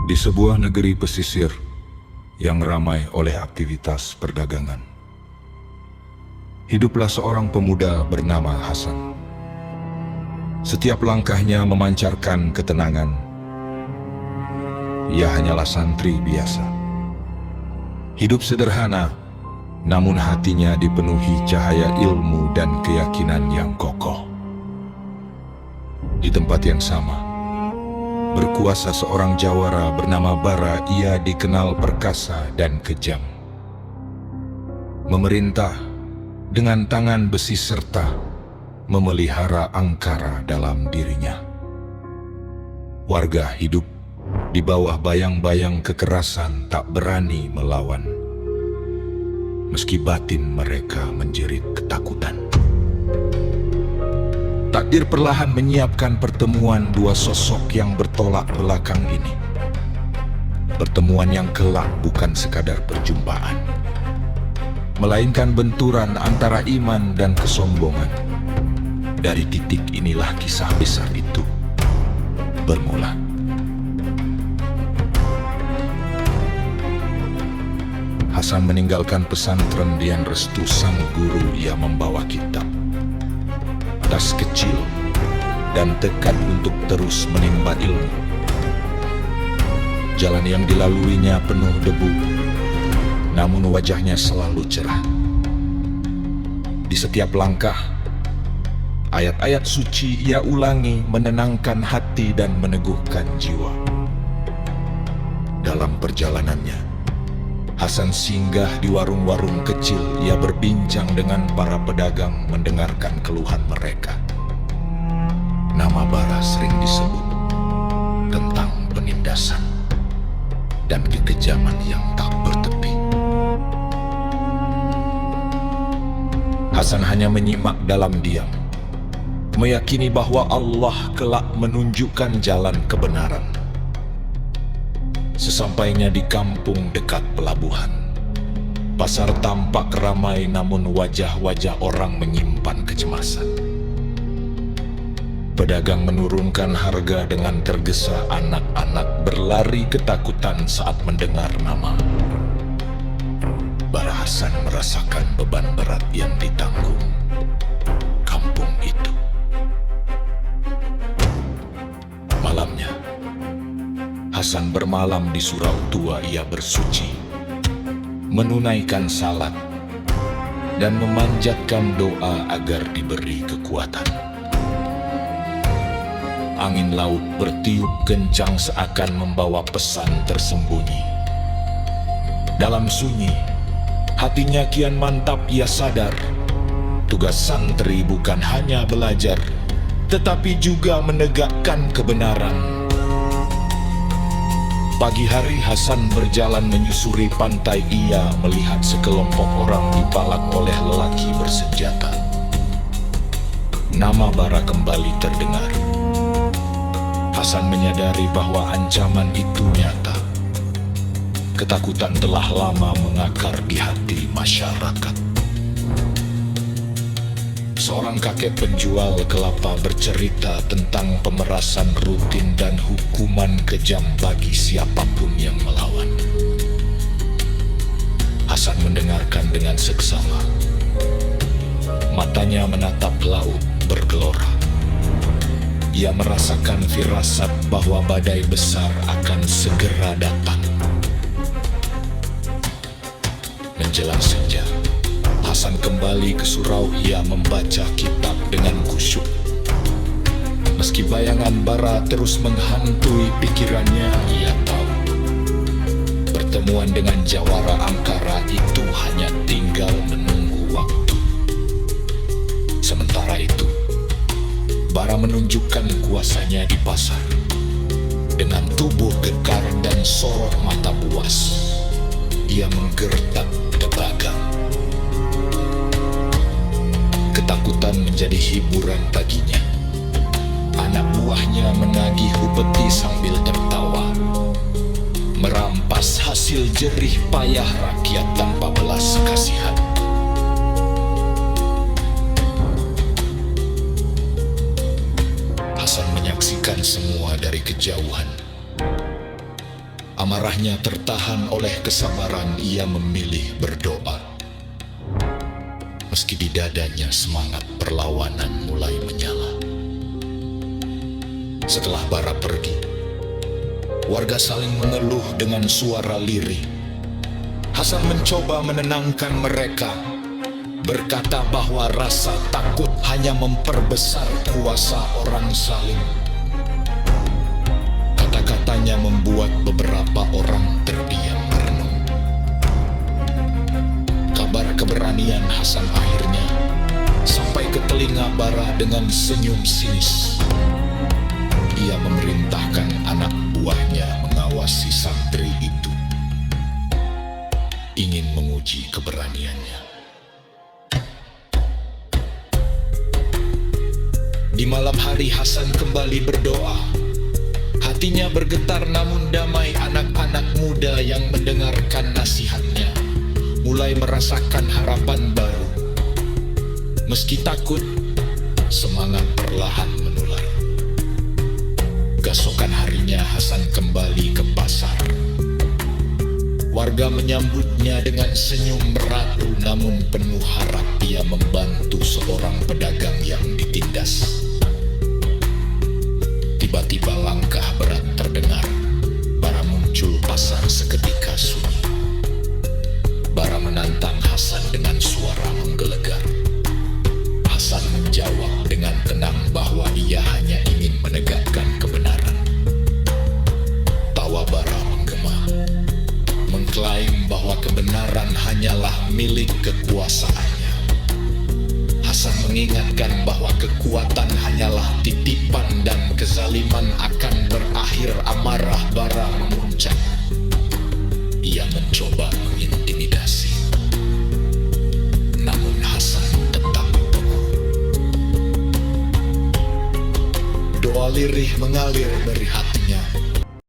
Di sebuah negeri pesisir yang ramai oleh aktivitas perdagangan, hiduplah seorang pemuda bernama Hasan. Setiap langkahnya memancarkan ketenangan. Ia hanyalah santri biasa. Hidup sederhana, namun hatinya dipenuhi cahaya ilmu dan keyakinan yang kokoh. Di tempat yang sama, berkuasa seorang jawara bernama Bara. Ia dikenal perkasa dan kejam. Memerintah dengan tangan besi serta memelihara angkara dalam dirinya. Warga hidup di bawah bayang-bayang kekerasan, tak berani melawan. Meski batin mereka menjerit ketakutan. Takdir perlahan menyiapkan pertemuan dua sosok yang bertolak belakang ini. Pertemuan yang kelak bukan sekadar perjumpaan, melainkan benturan antara iman dan kesombongan. Dari titik inilah kisah besar itu bermula. Hasan meninggalkan pesantren dengan restu sang guru. Ia membawa kitab, tas kecil, dan tekad untuk terus menimba ilmu. Jalan yang dilaluinya penuh debu, namun wajahnya selalu cerah. Di setiap langkah, ayat-ayat suci ia ulangi, menenangkan hati dan meneguhkan jiwa. Dalam perjalanannya, Hasan singgah di warung-warung kecil. Ia berbincang dengan para pedagang, mendengarkan keluhan mereka. Nama Bara sering disebut tentang penindasan dan kekejaman yang tak bertepi. Hasan hanya menyimak dalam diam, meyakini bahwa Allah kelak menunjukkan jalan kebenaran. Sesampainya di kampung dekat pelabuhan, pasar tampak ramai, namun wajah-wajah orang menyimpan kecemasan. Pedagang menurunkan harga dengan tergesa. Anak-anak berlari ketakutan saat mendengar nama. Bara. Hasan merasakan beban berat yang ditanggung kampung itu. Malamnya, Hasan bermalam di surau tua. Ia bersuci, menunaikan salat, dan memanjatkan doa agar diberi kekuatan. Angin laut bertiup kencang seakan membawa pesan tersembunyi. Dalam sunyi, hatinya kian mantap. Ia sadar, tugas santri bukan hanya belajar, tetapi juga menegakkan kebenaran. Pagi hari Hasan berjalan menyusuri pantai. Ia melihat sekelompok orang dipalak oleh lelaki bersenjata. Nama Bara kembali terdengar. Hasan menyadari bahwa ancaman itu nyata. Ketakutan telah lama mengakar di hati masyarakat. Seorang kakek penjual kelapa bercerita tentang pemerasan rutin dan hukuman kejam bagi siapapun yang melawan. Hasan mendengarkan dengan seksama. Matanya menatap laut bergelora. Ia merasakan firasat bahwa badai besar akan segera datang. Menjelang senja, Hasan kembali ke surau. Ia membaca kitab dengan khusyuk. Meski bayangan Bara terus menghantui pikirannya, ia tahu pertemuan dengan jawara angkara itu hanya tinggal menunggu waktu. Sementara itu, Bara menunjukkan kuasanya di pasar. Dengan tubuh kekar dan sorot mata buas, ia menggertak pedagang. Ketakutan menjadi hiburan baginya. Anak buahnya menagih upeti sambil tertawa, merampas hasil jerih payah rakyat tanpa belas kasihan. Hasan menyaksikan semua dari kejauhan. Amarahnya tertahan oleh kesabaran, ia memilih berdoa. Meski di dadanya semangat perlawanan mulai menyala. Setelah Bara pergi, warga saling mengeluh dengan suara lirih. Hasan mencoba menenangkan mereka, berkata bahwa rasa takut hanya memperbesar kuasa orang zalim. Kata-katanya membuat beberapa orang terdiam merenung. Kabar keberanian Hasan akhirnya sampai ke telinga Bara dengan senyum sinis. Ia memerintahkan anak buahnya mengawasi santri itu, ingin menguji keberaniannya. Di malam hari Hasan kembali berdoa. Hatinya bergetar namun damai. Anak-anak muda yang mendengarkan nasihatnya mulai merasakan harapan baru. Meski takut, semangat perlahan menular. Keesokan harinya Hasan kembali ke pasar. Warga menyambutnya dengan senyum meratu, namun penuh harap ia membantu seorang pedagang yang ditindas. Tiba-tiba langkah berat terdengar. Bara muncul pasar seketika sunyi. Bara menantang Hasan dengan suara menggelegar. Hasan menjawab dengan tenang bahwa ia hanya ingin menegakkan kebenaran. Tawa Bara menggema, mengklaim bahwa kebenaran hanyalah milik kekuasaannya. Hasan mengingatkan bahwa kekuatan hanyalah titipan dan kezaliman akan berakhir. Amarah Bara memuncak. Ia mencoba mengintimidasi, namun Hasan tetap teguh. Doa lirih mengalir dari hatinya.